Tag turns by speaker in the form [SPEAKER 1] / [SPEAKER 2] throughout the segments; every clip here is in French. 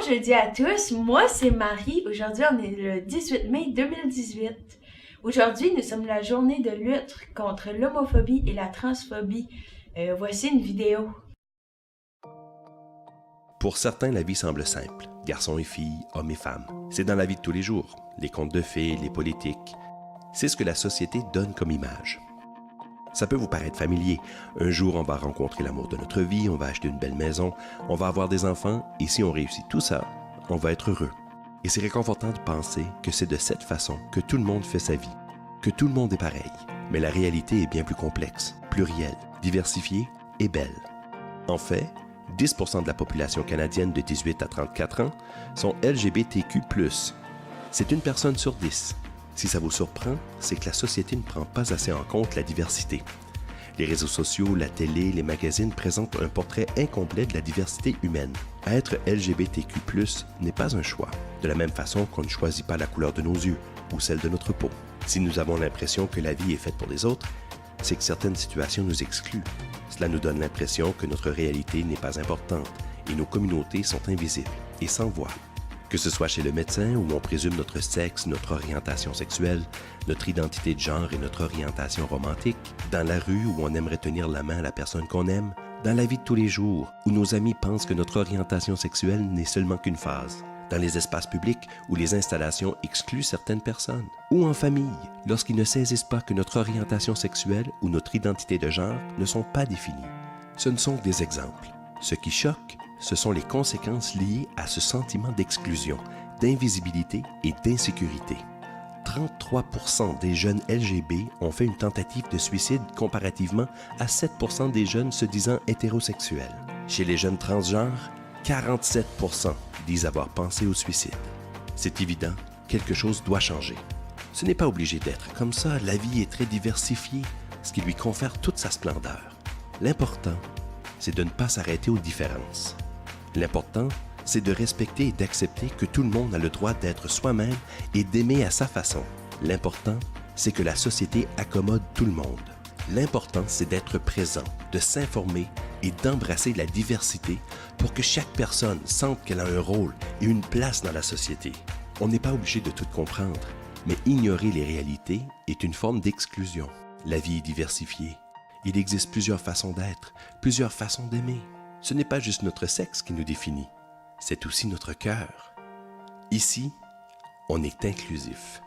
[SPEAKER 1] jeudi à tous, moi c'est Marie. Aujourd'hui on est le 18 mai 2018. Aujourd'hui nous sommes la journée de lutte contre l'homophobie et la transphobie. Voici une vidéo.
[SPEAKER 2] Pour certains, la vie semble simple. Garçons et filles, hommes et femmes. C'est dans la vie de tous les jours. Les contes de fées, les politiques. C'est ce que la société donne comme image. Ça peut vous paraître familier. Un jour, on va rencontrer l'amour de notre vie, on va acheter une belle maison, on va avoir des enfants, et si on réussit tout ça, on va être heureux. Et c'est réconfortant de penser que c'est de cette façon que tout le monde fait sa vie, que tout le monde est pareil. Mais la réalité est bien plus complexe, plurielle, diversifiée et belle. En fait, 10% de la population canadienne de 18 à 34 ans sont LGBTQ+. C'est une personne sur 10. Si ça vous surprend, c'est que la société ne prend pas assez en compte la diversité. Les réseaux sociaux, la télé, les magazines présentent un portrait incomplet de la diversité humaine. Être LGBTQ+, n'est pas un choix, de la même façon qu'on ne choisit pas la couleur de nos yeux ou celle de notre peau. Si nous avons l'impression que la vie est faite pour les autres, c'est que certaines situations nous excluent. Cela nous donne l'impression que notre réalité n'est pas importante et nos communautés sont invisibles et sans voix. Que ce soit chez le médecin où on présume notre sexe, notre orientation sexuelle, notre identité de genre et notre orientation romantique, dans la rue où on aimerait tenir la main à la personne qu'on aime, dans la vie de tous les jours où nos amis pensent que notre orientation sexuelle n'est seulement qu'une phase, dans les espaces publics où les installations excluent certaines personnes, ou en famille, lorsqu'ils ne saisissent pas que notre orientation sexuelle ou notre identité de genre ne sont pas définies. Ce ne sont que des exemples. Ce qui choque, ce sont les conséquences liées à ce sentiment d'exclusion, d'invisibilité et d'insécurité. 33% des jeunes LGB ont fait une tentative de suicide comparativement à 7% des jeunes se disant hétérosexuels. Chez les jeunes transgenres, 47% disent avoir pensé au suicide. C'est évident, quelque chose doit changer. Ce n'est pas obligé d'être comme ça, la vie est très diversifiée, ce qui lui confère toute sa splendeur. L'important, c'est de ne pas s'arrêter aux différences. L'important, c'est de respecter et d'accepter que tout le monde a le droit d'être soi-même et d'aimer à sa façon. L'important, c'est que la société accommode tout le monde. L'important, c'est d'être présent, de s'informer et d'embrasser la diversité pour que chaque personne sente qu'elle a un rôle et une place dans la société. On n'est pas obligé de tout comprendre, mais ignorer les réalités est une forme d'exclusion. La vie est diversifiée. Il existe plusieurs façons d'être, plusieurs façons d'aimer. Ce n'est pas juste notre sexe qui nous définit, c'est aussi notre cœur. Ici, on est inclusif.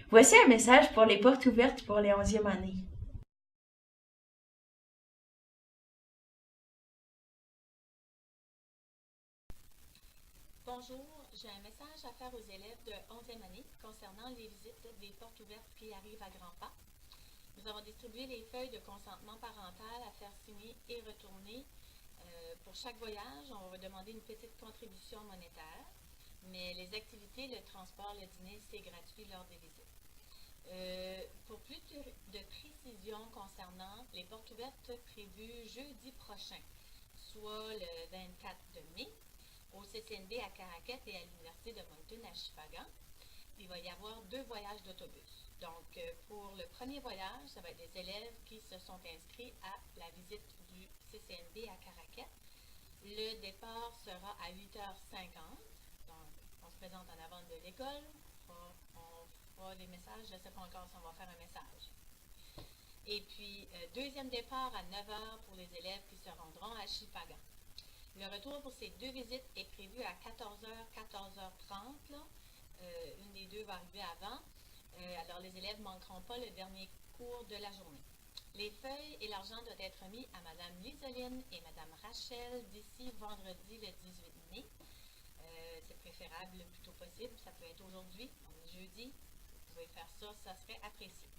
[SPEAKER 1] Voici un message pour les portes ouvertes pour les 11e années.
[SPEAKER 3] Bonjour, j'ai un message à faire aux élèves de 11e année concernant les visites des portes ouvertes qui arrivent à grands pas. Nous avons distribué les feuilles de consentement parental à faire signer et retourner. Pour chaque voyage, on va demander une petite contribution monétaire, mais les activités, le transport, le dîner, c'est gratuit lors des visites. Pour plus de précision concernant les portes ouvertes prévues jeudi prochain, soit le 24 de mai, au CCNB à Caraquet et à l'Université de Moncton à Shippagan, il va y avoir 2 voyages d'autobus. Donc, pour le premier voyage, ça va être des élèves qui se sont inscrits à la visite du CCNB à Caraquet. Le départ sera à 8h50. Donc, on se présente en avant de l'école. On fera les messages. Je ne sais pas encore si on va faire un message. Et puis, deuxième départ à 9h pour les élèves qui se rendront à Shippagan. Le retour pour ces 2 visites est prévu à 14h, 14h30. Une des 2 va arriver avant. Alors, les élèves ne manqueront pas le dernier cours de la journée. Les feuilles et l'argent doivent être remis à Mme Liseline et Mme Rachel d'ici vendredi le 18 mai. C'est préférable le plus tôt possible. Ça peut être aujourd'hui, on est jeudi. Vous pouvez faire ça, ça serait apprécié.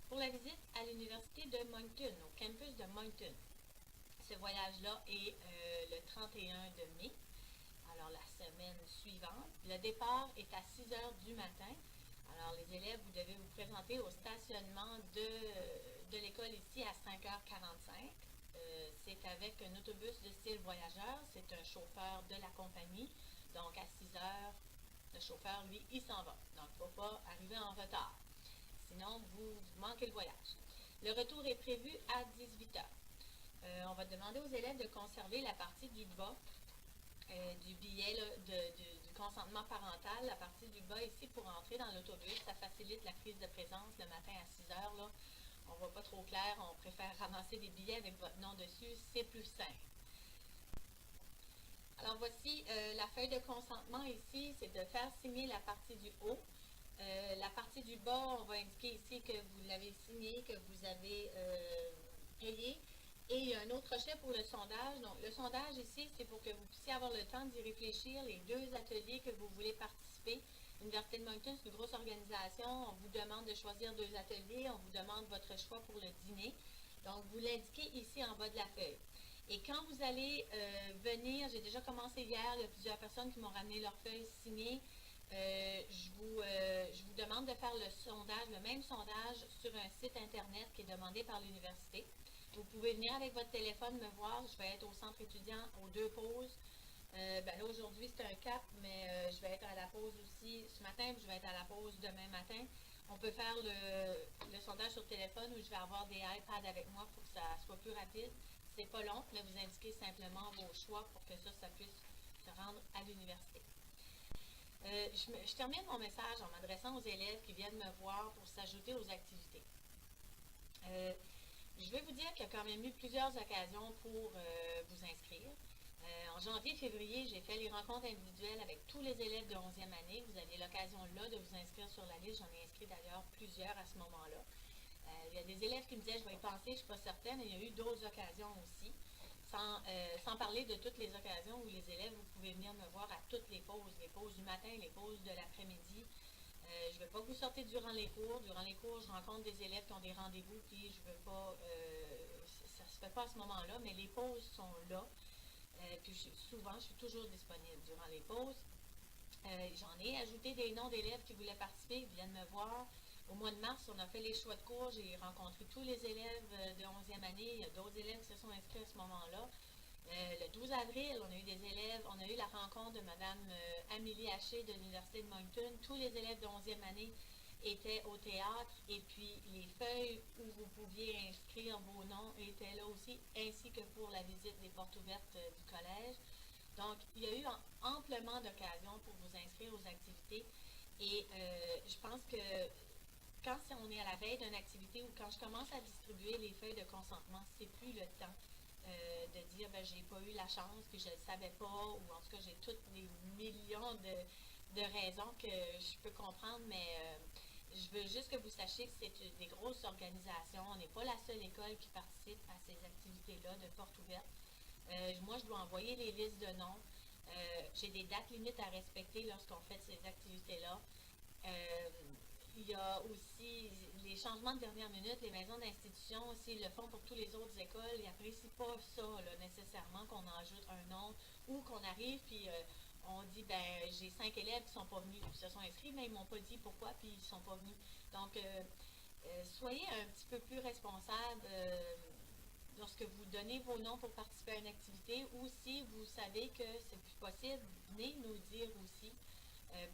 [SPEAKER 3] Pour la visite à l'Université de Moncton, au campus de Moncton, ce voyage-là est le 31 de mai, alors la semaine suivante. Le départ est à 6 heures du matin. Alors les élèves, vous devez vous présenter au stationnement de l'école ici à 5h45. C'est avec un autobus de style voyageur. C'est un chauffeur de la compagnie. Donc à 6 heures, le chauffeur, lui, il s'en va. Donc il ne faut pas arriver en retard. sinon vous manquez le voyage. Le retour est prévu à 18 h. On va demander aux élèves de conserver la partie du bas du billet là, du consentement parental, la partie du bas ici pour entrer dans l'autobus. Ça facilite la prise de présence le matin à 6 h. Là. On ne voit pas trop clair, on préfère ramasser des billets avec votre nom dessus, c'est plus simple. Alors voici la feuille de consentement ici, c'est de faire signer la partie du haut. La partie du bas, on va indiquer ici que vous l'avez signé, que vous avez payé. Et il y a un autre crochet pour le sondage. Donc, le sondage ici, c'est pour que vous puissiez avoir le temps d'y réfléchir, les 2 ateliers que vous voulez participer. L'Université de Moncton, c'est une grosse organisation. On vous demande de choisir 2 ateliers. On vous demande votre choix pour le dîner. Donc, vous l'indiquez ici en bas de la feuille. Et quand vous allez venir, j'ai déjà commencé hier, il y a plusieurs personnes qui m'ont ramené leur feuille signée. Je vous demande de faire le sondage, le même sondage sur un site internet qui est demandé par l'université. Vous pouvez venir avec votre téléphone me voir. Je vais être au centre étudiant aux 2 pauses. Là, aujourd'hui, c'est un cap, mais je vais être à la pause aussi ce matin, puis je vais être à la pause demain matin. On peut faire le sondage sur téléphone où je vais avoir des iPads avec moi pour que ça soit plus rapide. C'est pas long, mais vous indiquez simplement vos choix pour que ça puisse se rendre à l'université. Je termine mon message en m'adressant aux élèves qui viennent me voir pour s'ajouter aux activités. Je vais vous dire qu'il y a quand même eu plusieurs occasions pour vous inscrire. En janvier-février, j'ai fait les rencontres individuelles avec tous les élèves de 11e année. Vous aviez l'occasion là de vous inscrire sur la liste. J'en ai inscrit d'ailleurs plusieurs à ce moment-là. Il y a des élèves qui me disaient, je vais y penser, je ne suis pas certaine, et il y a eu d'autres occasions aussi. Sans parler de toutes les occasions où les élèves, vous pouvez venir me voir à toutes les pauses du matin, les pauses de l'après-midi. Je ne vais pas vous sortir durant les cours. Durant les cours, je rencontre des élèves qui ont des rendez-vous, puis je ne veux pas, ça ne se fait pas à ce moment-là, mais les pauses sont là. Puis souvent, je suis toujours disponible durant les pauses. J'en ai ajouté des noms d'élèves qui voulaient participer, qui viennent me voir. Au mois de mars, on a fait les choix de cours. J'ai rencontré tous les élèves de 11e année. Il y a d'autres élèves qui se sont inscrits à ce moment-là. Le 12 avril, on a eu des élèves, on a eu la rencontre de Mme Amélie Haché de l'Université de Moncton. Tous les élèves de 11e année étaient au théâtre et puis les feuilles où vous pouviez inscrire vos noms étaient là aussi, ainsi que pour la visite des portes ouvertes du collège. Donc, il y a eu amplement d'occasions pour vous inscrire aux activités et je pense que quand on est à la veille d'une activité ou quand je commence à distribuer les feuilles de consentement, c'est plus le temps de dire j'ai pas eu la chance, puis je ne le savais pas, ou en tout cas j'ai toutes des millions de raisons que je peux comprendre, mais je veux juste que vous sachiez que c'est des grosses organisations. On n'est pas la seule école qui participe à ces activités-là de porte ouverte. Moi, je dois envoyer les listes de noms. J'ai des dates limites à respecter lorsqu'on fait ces activités-là. Il y a aussi les changements de dernière minute, les maisons d'institution, s'ils le font pour toutes les autres écoles, ils n'apprécient pas ça là, nécessairement qu'on en ajoute un nom ou qu'on arrive puis on dit j'ai 5 élèves qui ne sont pas venus, ils se sont inscrits mais ils ne m'ont pas dit pourquoi puis ils ne sont pas venus. Donc soyez un petit peu plus responsable lorsque vous donnez vos noms pour participer à une activité ou si vous savez que c'est plus possible, venez nous dire aussi.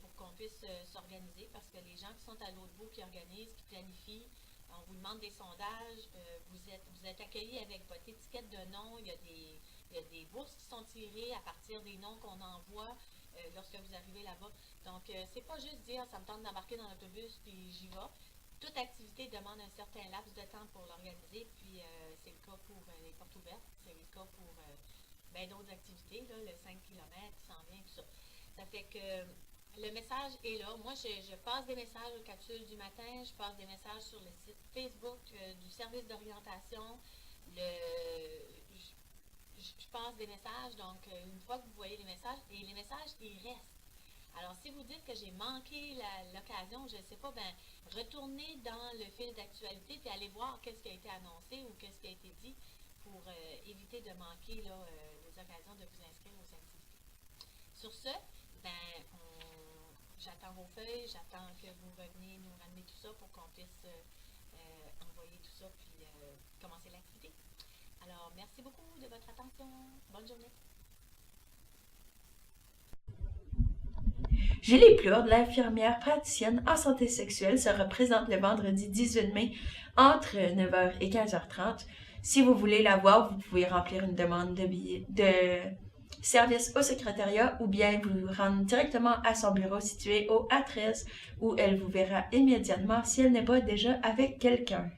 [SPEAKER 3] Pour qu'on puisse s'organiser parce que les gens qui sont à l'autre bout, qui organisent, qui planifient, on vous demande des sondages, vous êtes accueillis avec votre étiquette de nom, il y a des bourses qui sont tirées à partir des noms qu'on envoie lorsque vous arrivez là-bas. Donc, c'est pas juste dire ça me tente d'embarquer dans l'autobus puis j'y vais. Toute activité demande un certain laps de temps pour l'organiser, puis c'est le cas pour les portes ouvertes, c'est le cas pour d'autres activités, là, le 5 km qui s'en vient, tout ça. Ça fait que le message est là. Moi, je passe des messages aux capsules du matin, je passe des messages sur le site Facebook du service d'orientation. Je passe des messages, donc une fois que vous voyez les messages, et les messages, ils restent. Alors, si vous dites que j'ai manqué l'occasion, je ne sais pas, retournez dans le fil d'actualité puis allez voir qu'est-ce qui a été annoncé ou qu'est-ce qui a été dit pour éviter de manquer là, les occasions de vous inscrire aux activités. Sur ce, j'attends vos feuilles, j'attends que vous reveniez nous ramener tout ça pour qu'on puisse envoyer tout ça puis commencer l'activité. Alors, merci beaucoup de votre attention. Bonne journée.
[SPEAKER 1] Julie Plourde, l'infirmière praticienne en santé sexuelle, se représente le vendredi 18 mai entre 9h et 15h30. Si vous voulez la voir, vous pouvez remplir une demande de service au secrétariat ou bien vous rendre directement à son bureau situé au A13 où elle vous verra immédiatement si elle n'est pas déjà avec quelqu'un.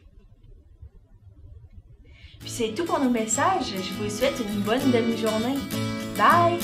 [SPEAKER 1] Puis c'est tout pour nos messages. Je vous souhaite une bonne demi-journée. Bye!